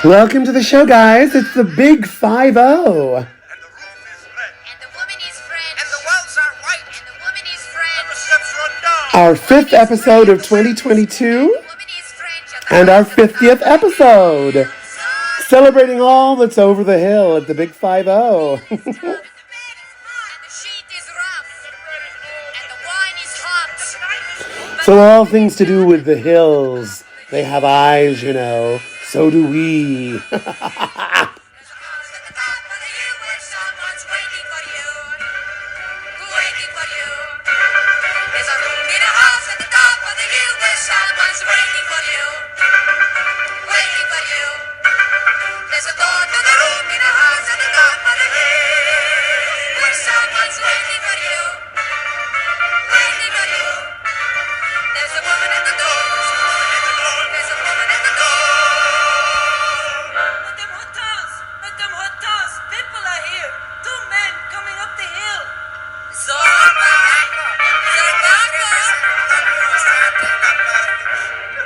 Welcome to the show, guys. It's the Big 5-0. And the roof is red. And the woman is French. And the walls are white. And the woman is French. And the steps run down. Our 5th episode of 2022 The woman is French. and our 50th episode. Celebrating all that's over the hill at the Big 5-0. And the sheet is rough. And the wine is hot. So all things to do with the hills. They have eyes, you know. So do we. There's a house at the top of the hill where someone's waiting for you. Waiting for you. There's a room in a house at the top of the hill where someone's waiting for you. Waiting for you. There's a door to the room in a house at the top of the hill where someone's waiting for you. Waiting for you. There's a woman at the door. There's a woman at the door. Madame Hotas, people are here. Two men coming up the hill. Zorba! Zorba!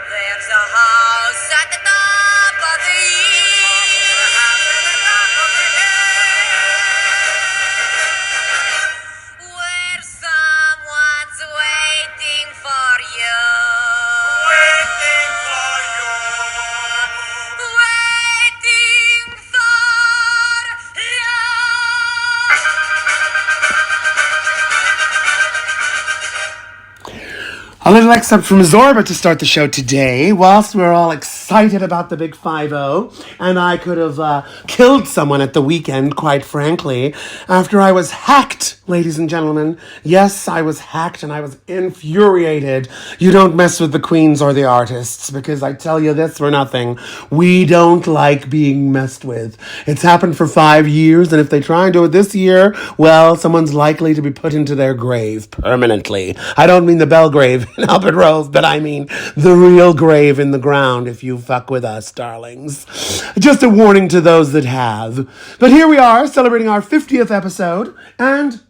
There's a house at the top of the hill where someone's waiting for you. Waiting for you. Waiting for you. A little excerpt from Zorba to start the show today. Whilst we're all excited about the Big 5-0, and I could have killed someone at the weekend, quite frankly, after I was hacked, ladies and gentlemen. Yes, I was hacked and I was infuriated. You don't mess with the queens or the artists, because I tell you this for nothing. We don't like being messed with. It's happened for 5 years, and if they try and do it this year, well, someone's likely to be put into their grave permanently. I don't mean the Belgrave in Albert Rose, but I mean the real grave in the ground if you fuck with us, darlings. Just a warning to those that have. But here we are, celebrating our 50th episode, and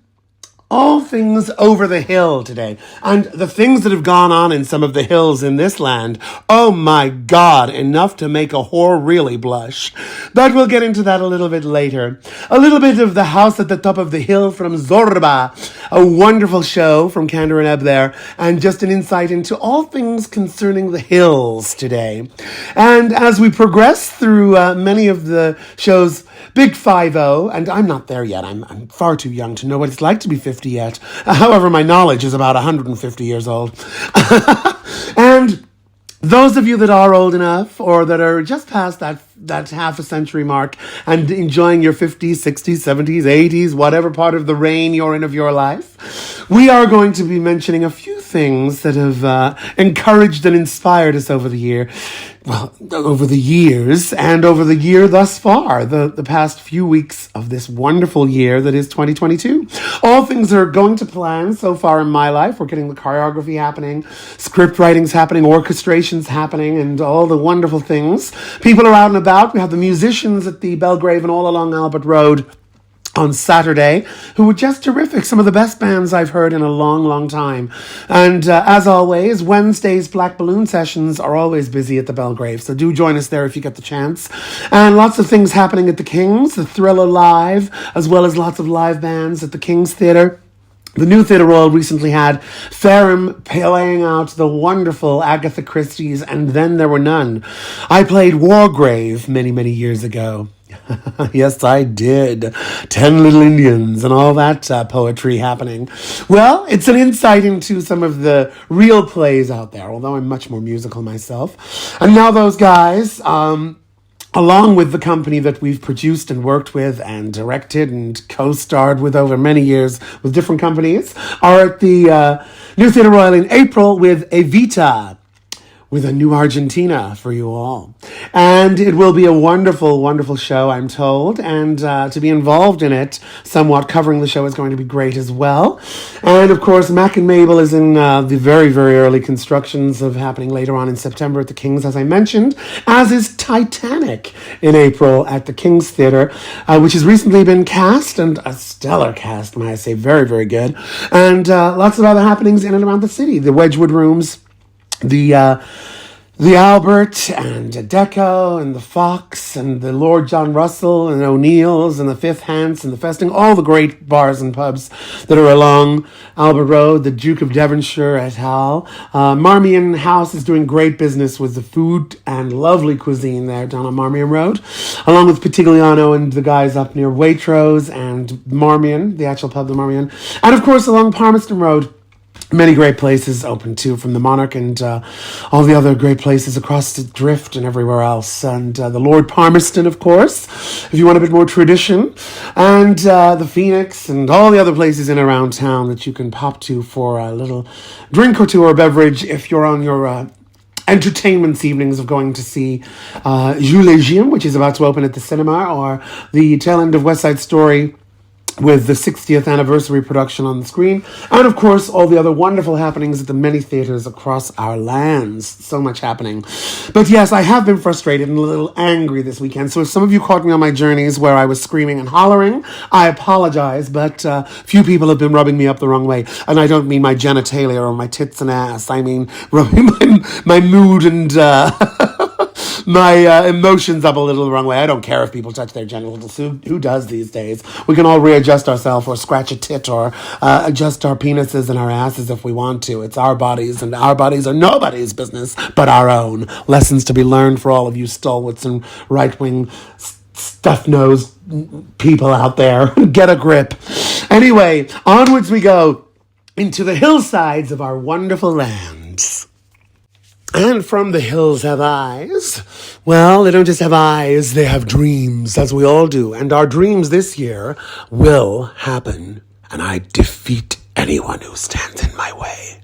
all things over the hill today. And the things that have gone on in some of the hills in this land, oh my God, enough to make a whore really blush. But we'll get into that a little bit later. A little bit of the house at the top of the hill from Zorba, a wonderful show from Candor and Ebb there, and just an insight into all things concerning the hills today. And as we progress through many of the show's Big 5-0, and I'm not there yet. I'm far too young to know what it's like to be 50 yet. However, my knowledge is about 150 years old. And those of you that are old enough, or that are just past that half a century mark and enjoying your 50s, 60s, 70s, 80s, whatever part of the reign you're in of your life, we are going to be mentioning a few things that have encouraged and inspired us over the year. Well, over the years and over the year thus far, the past few weeks of this wonderful year that is 2022. All things are going to plan so far in my life. We're getting the choreography happening, script writing's happening, orchestration's happening, and all the wonderful things. People are out and about. We have the musicians at the Belgrave and all along Albert Road on Saturday, who were just terrific. Some of the best bands I've heard in a long, long time. And as always, Wednesday's Black Balloon sessions are always busy at the Belgrave, so do join us there if you get the chance. And lots of things happening at the King's, the Thriller Live, as well as lots of live bands at the King's Theatre. The New Theatre Royal recently had Ferrum playing out the wonderful Agatha Christie's And Then There Were None. I played Wargrave many, many years ago. Yes, I did. 10 Little Indians and all that poetry happening. Well, it's an insight into some of the real plays out there, although I'm much more musical myself. And now those guys, along with the company that we've produced and worked with and directed and co-starred with over many years with different companies, are at the New Theatre Royal in April with Evita, with a new Argentina for you all. And it will be a wonderful, wonderful show, I'm told. And to be involved in it, somewhat covering the show, is going to be great as well. And of course, Mac and Mabel is in the very, very early constructions of happening later on in September at the King's, as I mentioned, as is Titanic in April at the King's Theatre, which has recently been cast, and a stellar cast, may I say, very, very good. And lots of other happenings in and around the city. The Wedgwood Rooms, the the Albert and Deco and the Fox and the Lord John Russell and O'Neill's and the Fifth Hants and the Festing, all the great bars and pubs that are along Albert Road, the Duke of Devonshire et al. Marmion House is doing great business with the food and lovely cuisine there down on Marmion Road, along with Patigliano and the guys up near Waitrose and Marmion, the actual pub, the Marmion. And of course along Palmerston Road, many great places open too, from the Monarch and all the other great places across the Drift and everywhere else. And the Lord Palmerston, of course, if you want a bit more tradition. And the Phoenix and all the other places in and around town that you can pop to for a little drink or two or beverage if you're on your entertainment evenings of going to see Jules, which is about to open at the cinema, or the tail end of West Side Story with the 60th anniversary production on the screen, and of course all the other wonderful happenings at the many theaters across our lands. So much happening. But yes, I have been frustrated and a little angry this weekend, so if some of you caught me on my journeys where I was screaming and hollering, I apologize, but few people have been rubbing me up the wrong way, and I don't mean my genitalia or my tits and ass. I mean rubbing my mood and my emotions up a little the wrong way. I don't care if people touch their genitals. Who does these days? We can all readjust ourselves or scratch a tit or adjust our penises and our asses if we want to. It's our bodies, and our bodies are nobody's business but our own. Lessons to be learned for all of you stalwarts and right-wing stuff-nosed people out there. Get a grip. Anyway, onwards we go into the hillsides of our wonderful lands. And from the hills have eyes. Well, they don't just have eyes, they have dreams, as we all do. And our dreams this year will happen. And I defeat anyone who stands in my way.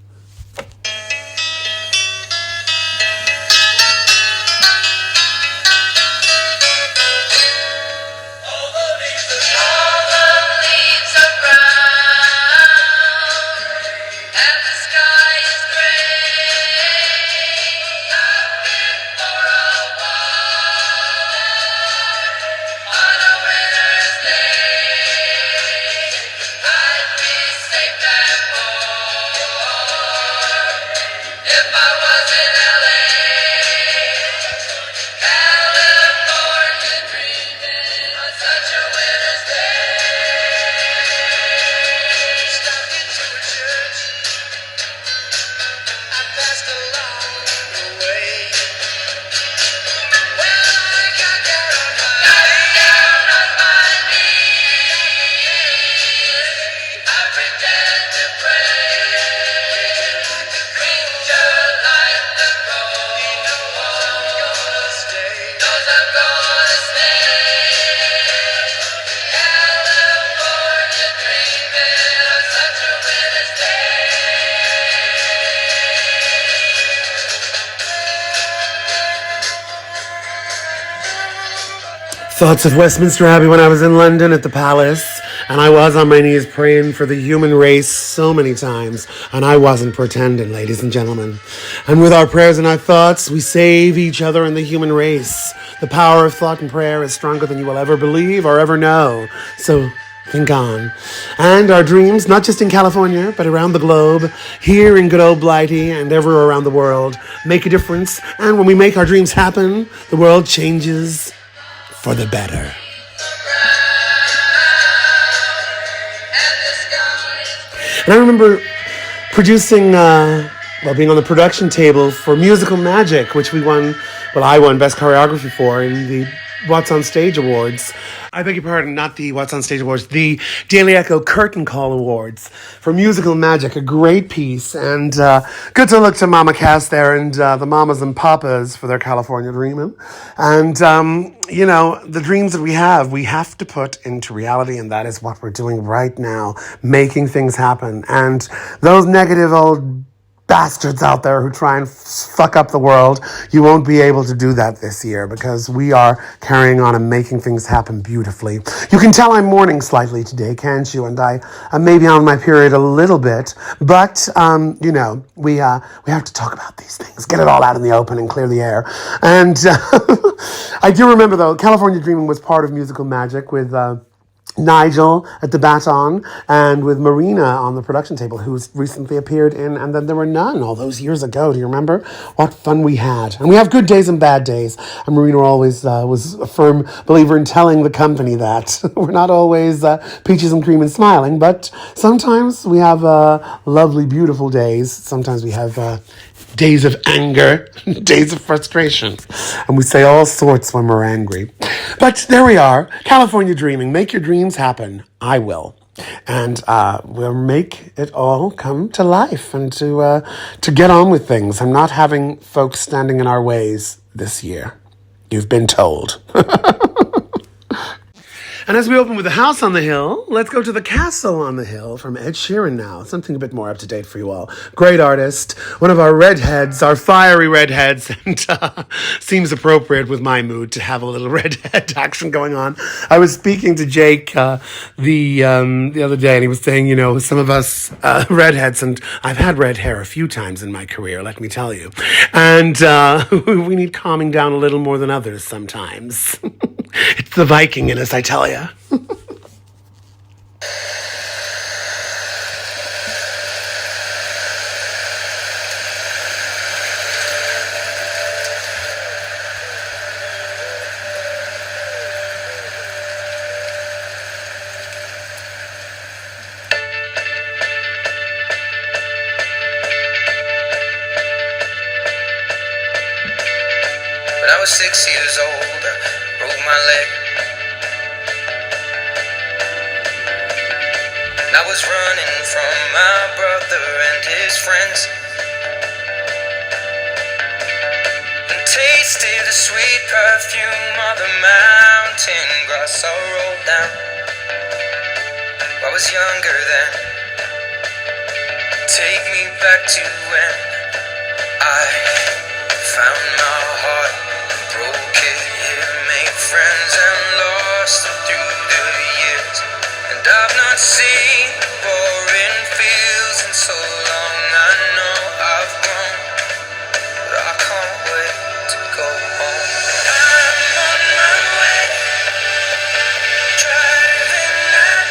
Thoughts of Westminster Abbey when I was in London at the Palace, and I was on my knees praying for the human race so many times, and I wasn't pretending, ladies and gentlemen. And with our prayers and our thoughts, we save each other and the human race. The power of thought and prayer is stronger than you will ever believe or ever know. So think on. And our dreams, not just in California, but around the globe, here in good old Blighty and everywhere around the world, make a difference. And when we make our dreams happen, the world changes for the better. And I remember producing, being on the production table for Musical Magic, which I won Best Choreography for in the What's on Stage Awards. I beg your pardon, not the What's on Stage Awards, the Daily Echo Curtain Call Awards for Musical Magic, a great piece. And good to look to Mama Cass there and the mamas and papas for their California dreaming. And, the dreams that we have to put into reality, and that is what we're doing right now, making things happen. And those negative old bastards out there who try and fuck up the world, you won't be able to do that this year because we are carrying on and making things happen beautifully. You can tell I'm mourning slightly today, can't you? And I may be on my period a little bit, but we have to talk about these things, get it all out in the open and clear the air. And I do remember though, California Dreaming was part of Musical Magic with Nigel at the baton, and with Marina on the production table, who's recently appeared in And Then There Were None all those years ago. Do you remember? What fun we had. And we have good days and bad days. And Marina always was a firm believer in telling the company that. We're not always peaches and cream and smiling, but sometimes we have lovely, beautiful days. Sometimes we have days of anger, days of frustration. And we say all sorts when we're angry. But there we are. California dreaming. Make your dreams happen. I will. And we'll make it all come to life and to get on with things. I'm not having folks standing in our ways this year. You've been told. And as we open with the house on the hill, let's go to the castle on the hill from Ed Sheeran now. Something a bit more up to date for you all. Great artist, one of our redheads, our fiery redheads, and seems appropriate with my mood to have a little redhead action going on. I was speaking to Jake the other day, and he was saying, you know, some of us redheads, and I've had red hair a few times in my career, let me tell you, and we need calming down a little more than others sometimes. It's the Viking in us, I tell ya. When I was 6 years old, I broke my leg. And I was running from my brother and his friends, and tasted the sweet perfume of the mountain grass I rolled down. I was younger then. Take me back to when I found my heart, broke it, made friends and lost them through the years. And I've not seen the boring fields in so long. I know I've grown, but I can't wait to go home. I'm on my way, driving at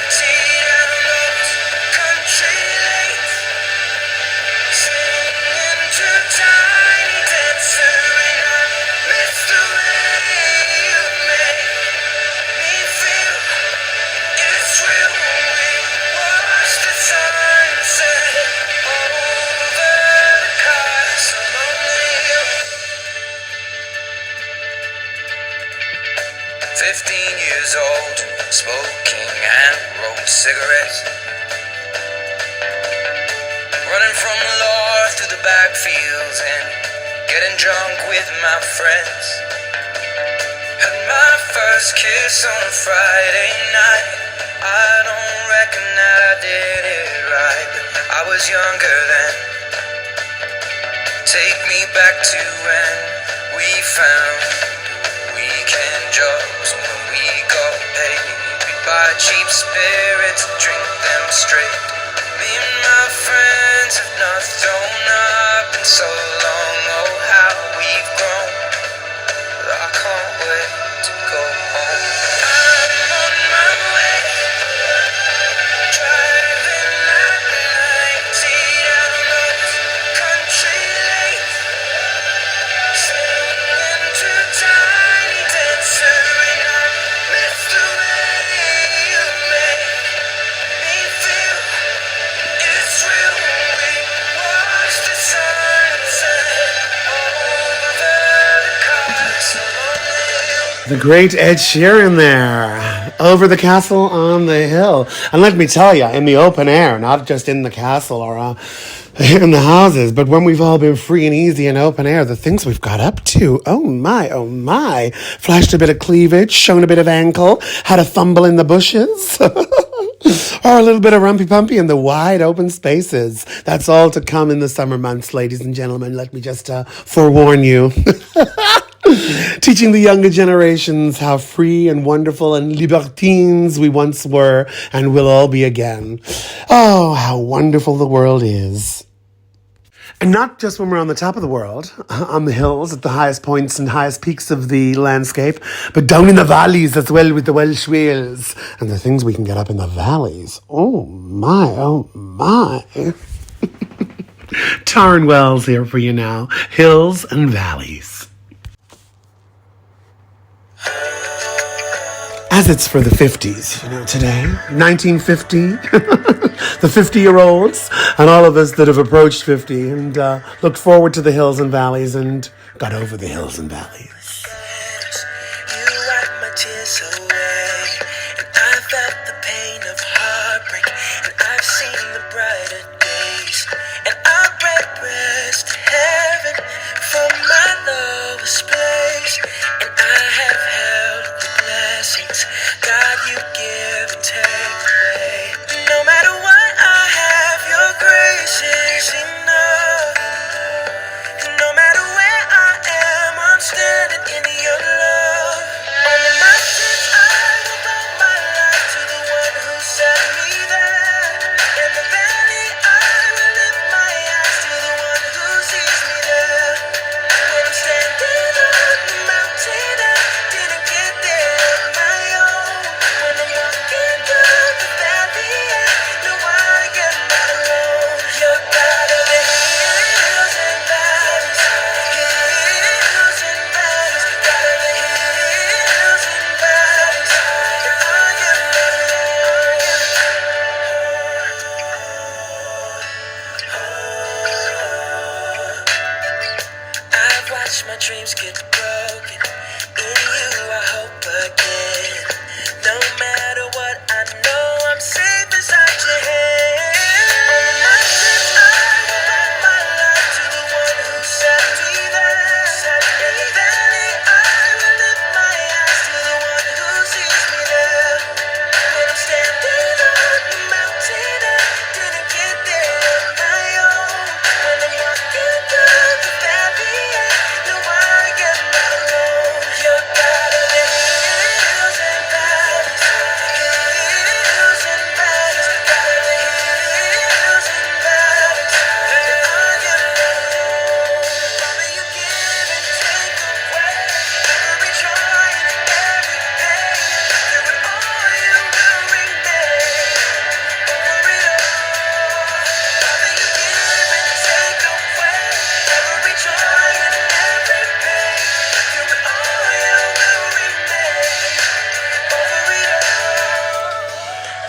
90 down those country lanes, singing to Tiny Dancer, and I miss the way you make me feel. It's real when we watch the sunset over the castle on the hill. 15 years old, smoking and rolled cigarettes, running from the law through the backfields and getting drunk with my friends. Had my first kiss on a Friday night. I don't reckon that I did it right, but I was younger then. Take me back to when we found weekend jobs, when we got paid. We'd buy cheap spirits and drink them straight. Me and my friends have not thrown up in so long. Oh, how we've grown, but I can't wait to go home. I'm on my way, driving at 90 down those country lanes, singing to Tiny Dancer, and I miss the way you make me feel. It's real when we watch the sunset over the castle on the hill. The great Ed Sheeran there, over the castle on the hill. And let me tell you, in the open air, not just in the castle or in the houses, but when we've all been free and easy in open air, the things we've got up to, oh my, oh my. Flashed a bit of cleavage, shown a bit of ankle, had a fumble in the bushes. Or a little bit of rumpy-pumpy in the wide open spaces. That's all to come in the summer months, ladies and gentlemen. Let me just forewarn you. Teaching the younger generations how free and wonderful and libertines we once were and will all be again. Oh, how wonderful the world is. And not just when we're on the top of the world, on the hills, at the highest points and highest peaks of the landscape, but down in the valleys as well with the Welsh whales and the things we can get up in the valleys. Oh my, oh my. Tarn Wells here for you now. Hills and valleys. As it's for the 50s, today, 1950, the 50-year-olds, and all of us that have approached 50 and looked forward to the hills and valleys and got over the hills and valleys. You wipe my tears away, and I felt the pain of heartbreak, and I've seen the brighter days, and I pray prayers to heaven from my lowest place, and I have held the blessings God you give and take away. No matter what I have, your grace is enough. No matter where I am, I'm standing in your love. On the mountains, I will bow my life to the one who set me there. In the valley, I will lift my eyes to the one who sees me there. When I'm standing on the mountain, I didn't get there on my own. When I'm walking through the valley, I know I am not alone. You're God of the hills and valleys, hills and valleys, God of the hills and valleys, and I am not alone. I've watched my dreams get broken. In you I hope again. No matter what, I know I'm safe inside your hand. On the mountains I will bow my life to the one who set me there. In the valley I will lift my eyes to the one who sees me there. When I'm standing on the mountain, I didn't get there on my own. When I'm walking through the valley, I know I am not alone. You're God of the hills and valleys, hills and valleys, God of the hills and valleys, and I am not alone. Father, you give and take away every joy and every pain. Through it all, you will remain over it all. Father, you give and take away every joy and every pain. Through it all, you will remain over it all.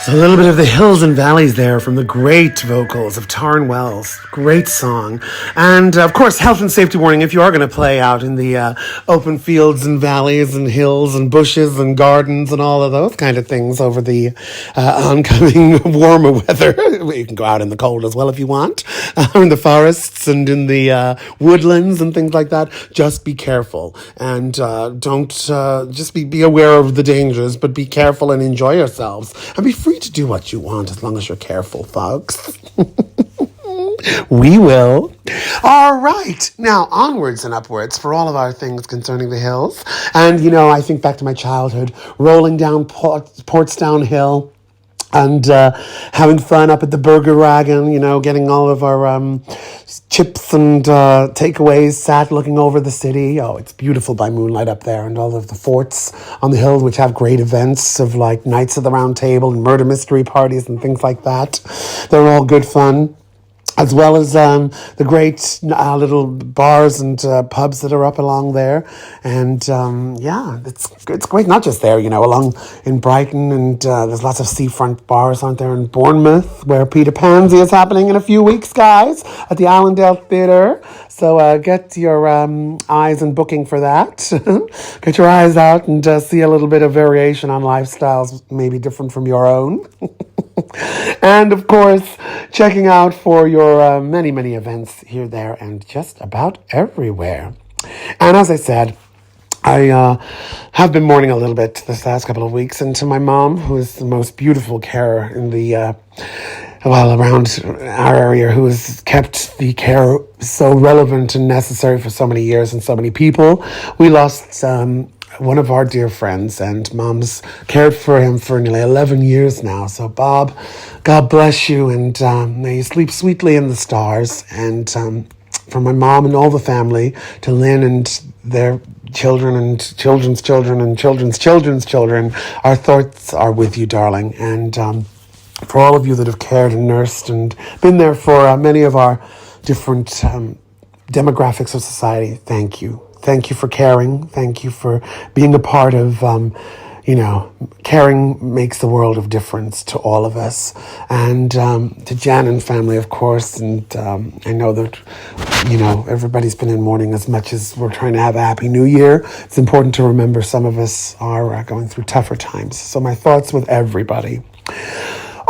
So a little bit of the hills and valleys there from the great vocals of Tarn Wells. Great song. And of course, health and safety warning if you are going to play out in the open fields and valleys and hills and bushes and gardens and all of those kind of things over the oncoming warmer weather. You can go out in the cold as well if you want. In the forests and in the woodlands and things like that. Just be careful. And don't just be aware of the dangers, but be careful and enjoy yourselves. And be free to do what you want as long as you're careful, folks. We will. All right. Now, onwards and upwards for all of our things concerning the hills. And, I think back to my childhood, rolling down Portsdown Hill and having fun up at the Burger Wagon, getting all of our chips and takeaways, sat looking over the city. Oh, it's beautiful by moonlight up there, and all of the forts on the hill, which have great events of like Knights of the Round Table and murder mystery parties and things like that. They're all good fun. As well as the great little bars and pubs that are up along there. And it's great, not just there, along in Brighton, and there's lots of seafront bars, aren't there, in Bournemouth, where Peter Pansy is happening in a few weeks, guys, at the Allendale Theatre. So get your eyes and booking for that. Get your eyes out and see a little bit of variation on lifestyles, maybe different from your own. And of course, checking out for your many, many events here, there, and just about everywhere. And as I said, I have been mourning a little bit this last couple of weeks, and to my mom, who is the most beautiful carer in the around our area, who has kept the care so relevant and necessary for so many years and so many people. We lost one of our dear friends, and Mom's cared for him for nearly 11 years now. So Bob, God bless you, and may you sleep sweetly in the stars. And from my mom and all the family to Lynn and their children and children's children and children's children's children. Our thoughts are with you, darling. And for all of you that have cared and nursed and been there for many of our different demographics of society, thank you. Thank you for caring. Thank you for being a part of, caring makes the world of difference to all of us. And to Jan and family, of course. And I know that, everybody's been in mourning as much as we're trying to have a happy new year. It's important to remember some of us are going through tougher times. So my thoughts with everybody.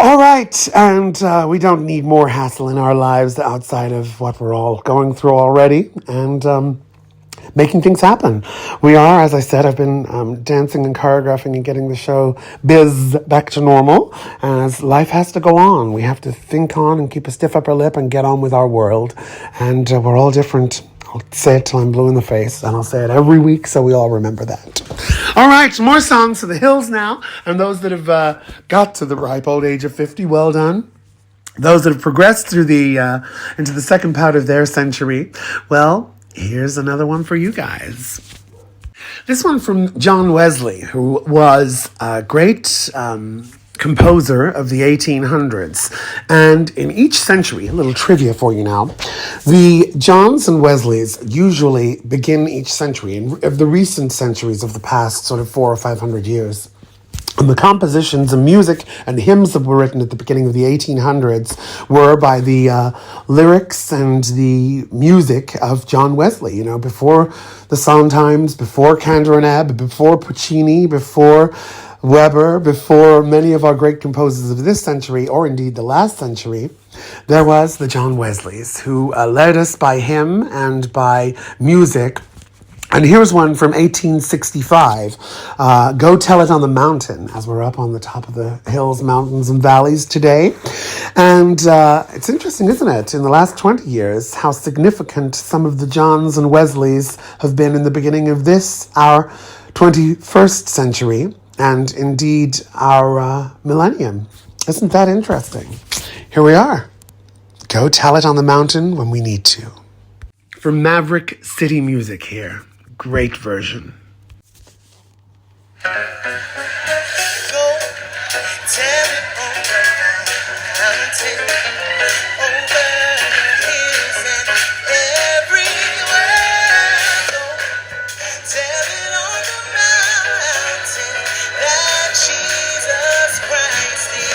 All right, and we don't need more hassle in our lives outside of what we're all going through already, and making things happen. We are, as I said, I've been dancing and choreographing and getting the show biz back to normal, as life has to go on. We have to think on and keep a stiff upper lip and get on with our world, and we're all different. I'll say it till I'm blue in the face, and I'll say it every week so we all remember that. All right, more songs for the hills now, and those that have got to the ripe old age of 50, well done. Those that have progressed through the into the second part of their century, well, here's another one for you guys. This one from John Wesley, who was a great composer of the 1800s. And in each century, a little trivia for you now, the Johns and Wesleys usually begin each century, of the recent centuries of the past sort of 400 or 500 years. And the compositions and music and hymns that were written at the beginning of the 1800s were by the lyrics and the music of John Wesley, before the Sondheims, before Kander and Ebb, before Puccini, before Weber, before many of our great composers of this century, or indeed the last century. There was the John Wesleys, who led us by hymn and by music. And here's one from 1865, Go Tell It on the Mountain, as we're up on the top of the hills, mountains, and valleys today. And it's interesting, isn't it, in the last 20 years, how significant some of the Johns and Wesleys have been in the beginning of this, our 21st century, and indeed our millennium. Isn't that interesting? Here we are. Go tell it on the mountain when we need to. From Maverick City Music here. Great version. Go tell it on the mountain, over the hills and everywhere. Go tell it on the mountain that Jesus Christ is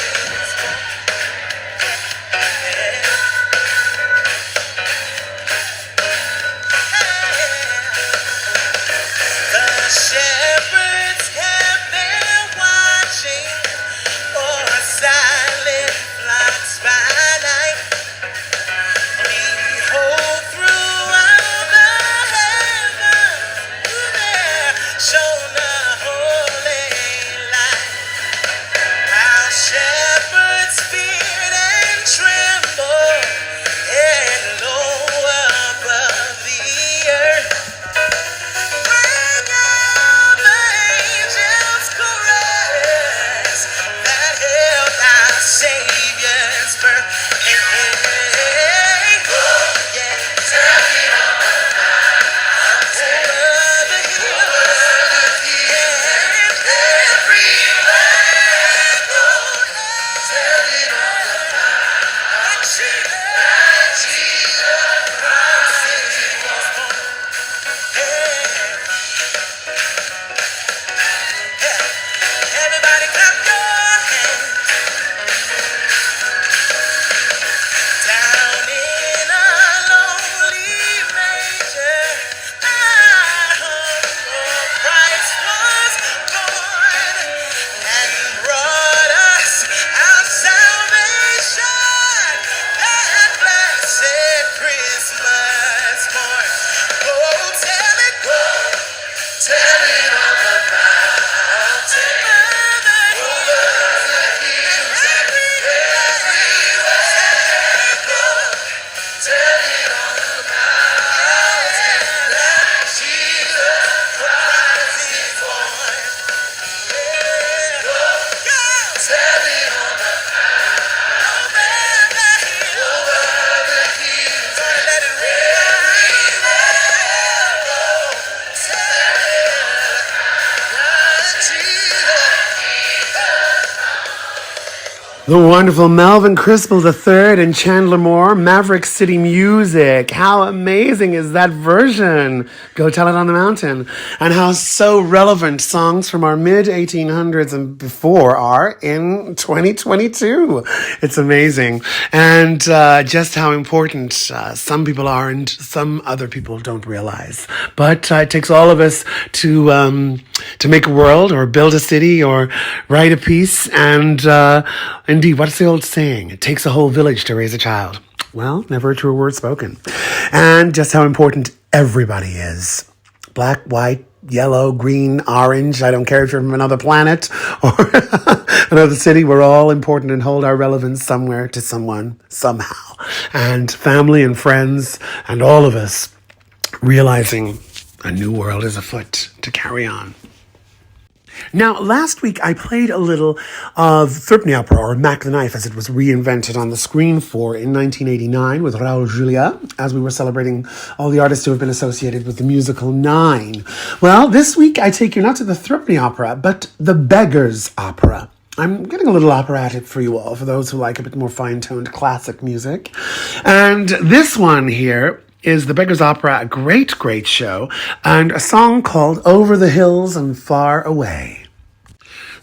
the shepherds have been watching for silent flocks by The wonderful Melvin Crispell III and Chandler Moore, Maverick City Music. How amazing is that version? Go Tell It on the Mountain. And how so relevant songs from our mid 1800s and before are in 2022. It's amazing. And just how important some people are and some other people don't realize. But it takes all of us to make a world or build a city or write a piece. And indeed, what's the old saying? It takes a whole village to raise a child. Well, never a truer word spoken. And just how important everybody is. Black, white, yellow, green, orange. I don't care if you're from another planet or another city. We're all important and hold our relevance somewhere to someone, somehow. And family and friends and all of us realizing a new world is afoot to carry on. Now, last week I played a little of Threepenny Opera, or Mac the Knife, as it was reinvented on the screen for in 1989 with Raoul Julia, as we were celebrating all the artists who have been associated with the musical Nine. Well, this week I take you not to the Threepenny Opera, but the Beggar's Opera. I'm getting a little operatic for you all, for those who like a bit more fine-toned classic music. And this one here is the Beggar's Opera, a great, great show, and a song called Over the Hills and Far Away.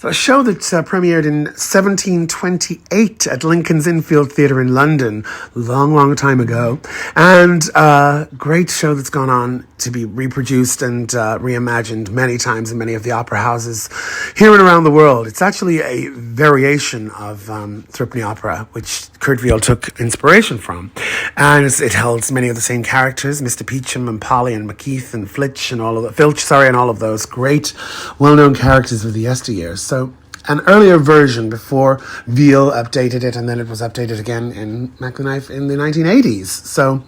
So a show that premiered in 1728 at Lincoln's Innfield Theatre in London, long, long time ago. And a great show that's gone on to be reproduced and reimagined many times in many of the opera houses here and around the world. It's actually a variation of Threepenny Opera, which Kurt Weill took inspiration from. And it holds many of the same characters, Mr. Peachum and Polly and McKeith and Filch and all of those great, well-known characters of the yesteryears. So an earlier version before Weill updated it, and then it was updated again in Mac the Knife in the 1980s. So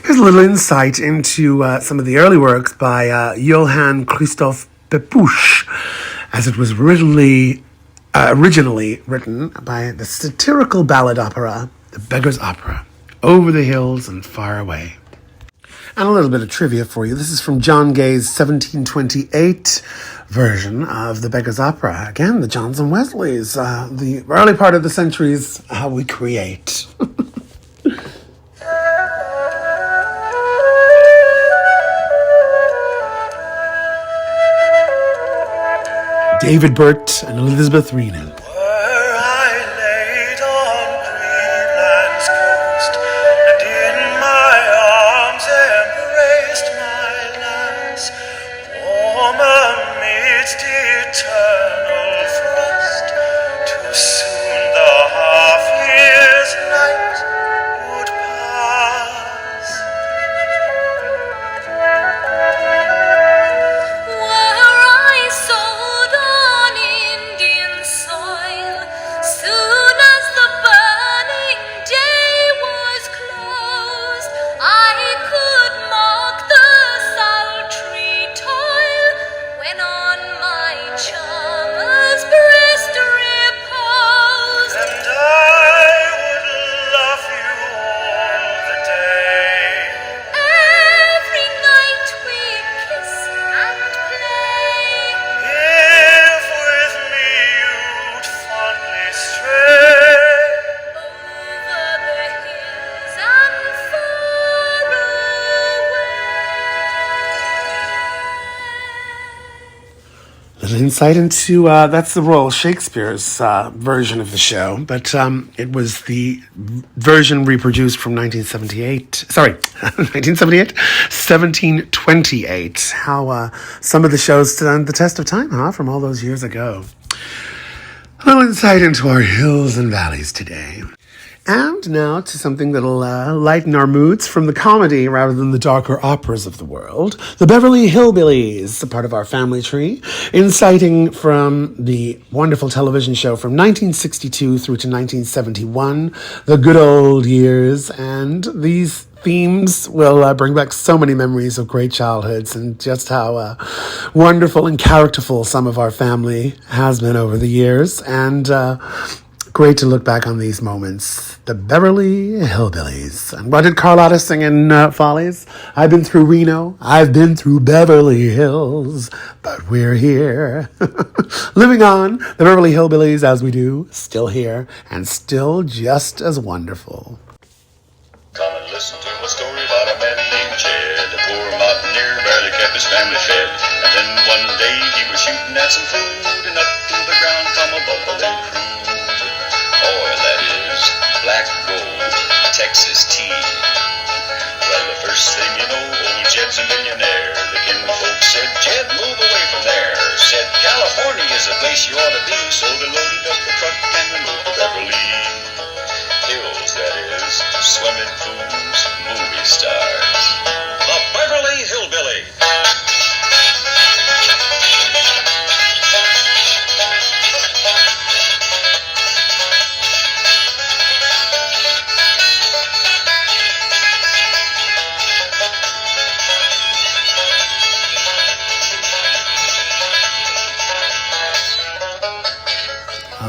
here's a little insight into some of the early works by Johann Christoph Pepusch, as it was originally written by the satirical ballad opera, the Beggar's Opera, Over the Hills and Far Away. And a little bit of trivia for you. This is from John Gay's 1728 version of the Beggar's Opera. Again, the Johns and Wesleys, the early part of the century is how we create. David Burt and Elizabeth Renan. Insight into that's the Royal Shakespeare's version of the show, but it was the version reproduced from 1728. How some of the shows stand the test of time, from all those years ago. A little insight into our hills and valleys today. And now to something that'll lighten our moods from the comedy rather than the darker operas of the world. The Beverly Hillbillies, a part of our family tree, inciting from the wonderful television show from 1962 through to 1971, the good old years. And these themes will bring back so many memories of great childhoods and just how wonderful and characterful some of our family has been over the years. And great to look back on these moments. The Beverly Hillbillies. And what did Carlotta sing in Follies? I've been through Reno. I've been through Beverly Hills. But we're here. Living on. The Beverly Hillbillies as we do. Still here. And still just as wonderful. Come and listen to a story about a man named Jed. A poor mountaineer barely kept his family fed. And then one day he was shooting at some food, and up through the ground come a buffalo crude. Oil, that is, black gold, Texas tea. Well, the first thing you know, old Jed's a millionaire. The kinfolk said, Jed, move away from there. Said, California is the place you ought to be. So they loaded up the truck and they moved to Beverly Hills, that is, swimming pools, movie stars. The Beverly Hillbilly.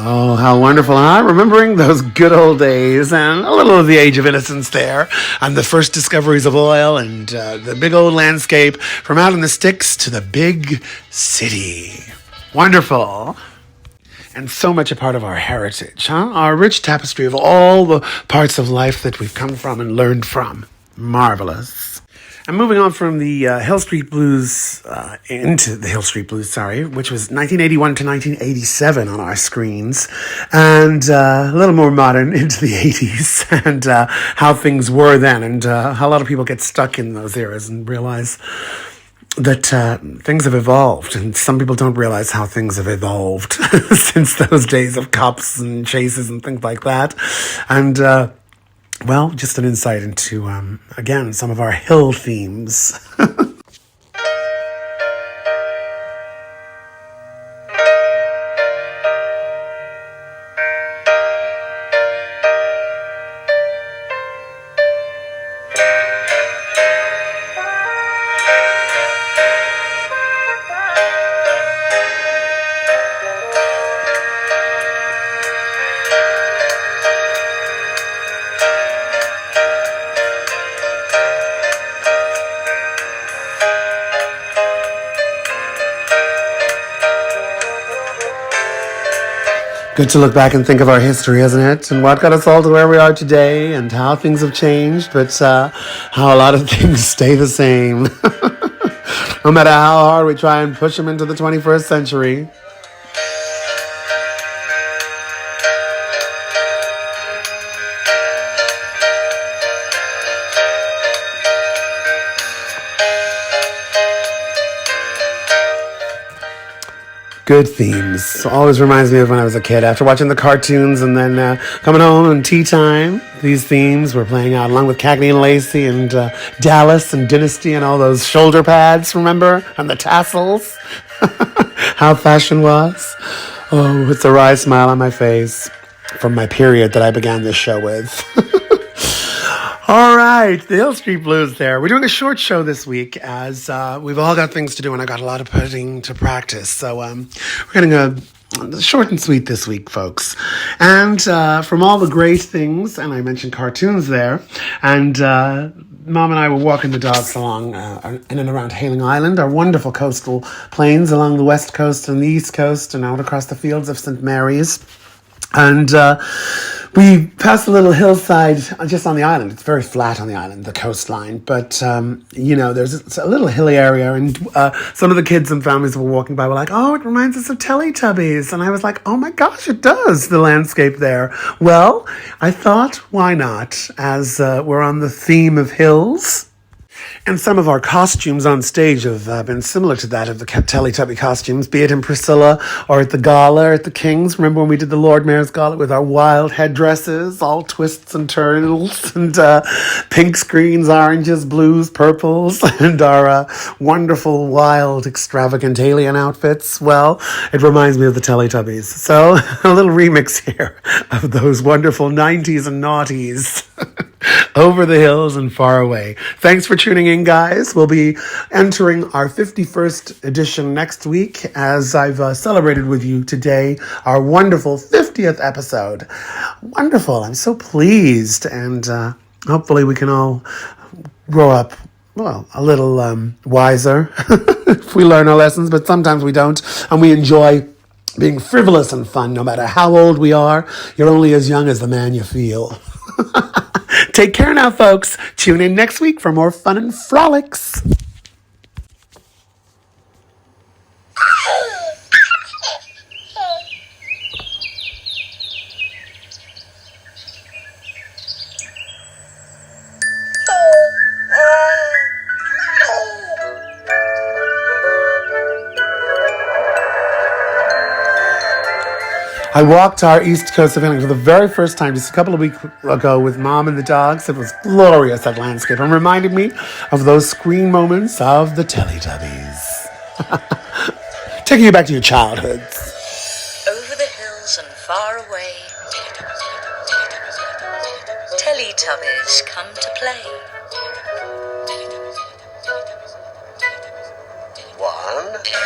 Oh, how wonderful, huh? Remembering those good old days and a little of the age of innocence there and the first discoveries of oil and the big old landscape from out in the sticks to the big city. Wonderful. And so much a part of our heritage, huh? Our rich tapestry of all the parts of life that we've come from and learned from. Marvelous. And moving on from the Hill Street Blues into the Hill Street Blues, which was 1981 to 1987 on our screens, and a little more modern into the 80s, and how things were then, and how a lot of people get stuck in those eras and realize that things have evolved, and some people don't realize how things have evolved since those days of cops and chases and things like that, and well, just an insight into, again, some of our hill themes. Good to look back and think of our history, isn't it? And what got us all to where we are today and how things have changed, but how a lot of things stay the same. No matter how hard we try and push them into the 21st century. Good themes. Always reminds me of when I was a kid. After watching the cartoons and then coming home and tea time, these themes were playing out along with Cagney and Lacey and Dallas and Dynasty and all those shoulder pads, remember? And the tassels. How fashion was. Oh, it's a wry smile on my face from my period that I began this show with. All right, the Hill Street Blues there. We're doing a short show this week as we've all got things to do and I got a lot of putting to practice. So we're getting a short and sweet this week, folks. And from all the great things, and I mentioned cartoons there, and Mom and I were walking the dogs along in and around Hailing Island, our wonderful coastal plains along the west coast and the east coast and out across the fields of St. Mary's. And we passed a little hillside just on the island. It's very flat on the island, the coastline. But, there's a little hilly area. And some of the kids and families were walking by were like, oh, it reminds us of Teletubbies. And I was like, oh my gosh, it does, the landscape there. Well, I thought, why not? As we're on the theme of hills. And some of our costumes on stage have been similar to that of the Teletubby costumes, be it in Priscilla or at the gala or at the King's. Remember when we did the Lord Mayor's Gala with our wild headdresses, all twists and turns, and pinks, greens, oranges, blues, purples, and our wonderful, wild, extravagant alien outfits? Well, it reminds me of the Teletubbies. So a little remix here of those wonderful 90s and noughties. Over the hills and far away. Thanks for tuning in, guys. We'll be entering our 51st edition next week as I've celebrated with you today our wonderful 50th episode. Wonderful. I'm so pleased. And hopefully we can all grow up, well, a little wiser if we learn our lessons, but sometimes we don't. And we enjoy being frivolous and fun no matter how old we are. You're only as young as the man you feel. Take care now, folks. Tune in next week for more fun and frolics. I walked our East Coast of England for the very first time just a couple of weeks ago with Mom and the dogs. It was glorious, that landscape, and reminded me of those screen moments of the Teletubbies. Taking you back to your childhoods. Over the hills and far away, Teletubbies come to play. One, two,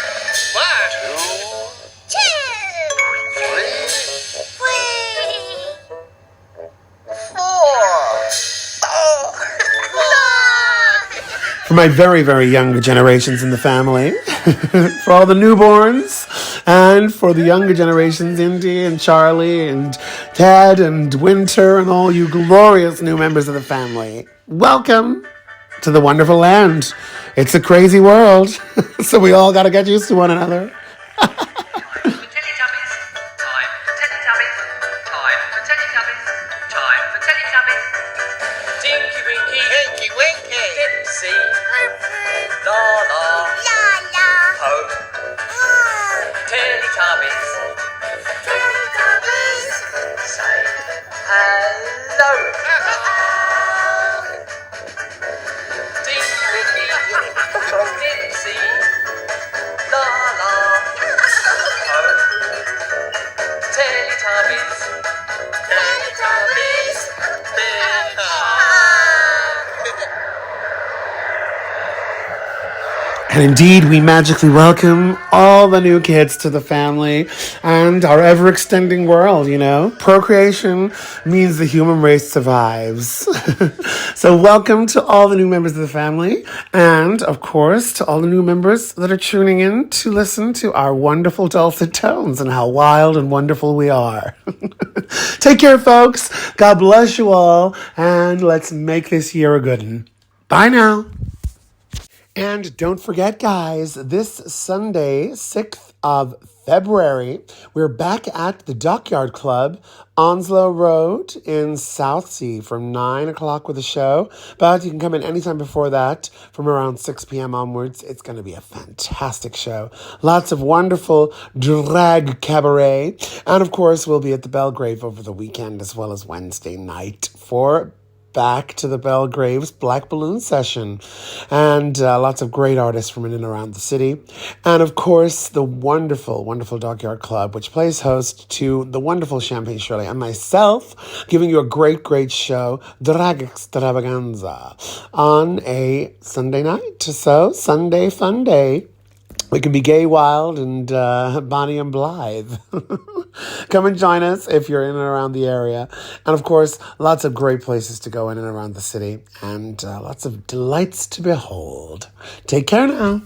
For my very, very younger generations in the family, for all the newborns, and for the younger generations, Indy and Charlie and Ted and Winter and all you glorious new members of the family. Welcome to the wonderful land. It's a crazy world, so we all got to get used to one another. And indeed, we magically welcome all the new kids to the family and our ever-extending world, you know. Procreation means the human race survives. So welcome to all the new members of the family and, of course, to all the new members that are tuning in to listen to our wonderful dulcet tones and how wild and wonderful we are. Take care, folks. God bless you all, and let's make this year a good one. Bye now. And don't forget, guys, this Sunday, 6th of February, we're back at the Dockyard Club, Onslow Road in Southsea from 9 o'clock with a show. But you can come in anytime before that from around 6 p.m. onwards. It's going to be a fantastic show. Lots of wonderful drag cabaret. And, of course, we'll be at the Belgrave over the weekend as well as Wednesday night for Back to the Belgrave's Black Balloon Session. And lots of great artists from in and around the city. And of course, the wonderful, wonderful Dockyard Club, which plays host to the wonderful Champagne Shirley and myself, giving you a great, great show, Drag Extravaganza, on a Sunday night. So, Sunday Fun Day. We can be gay, wild, and Bonnie and Blythe. Come and join us if you're in and around the area. And, of course, lots of great places to go in and around the city. And lots of delights to behold. Take care now.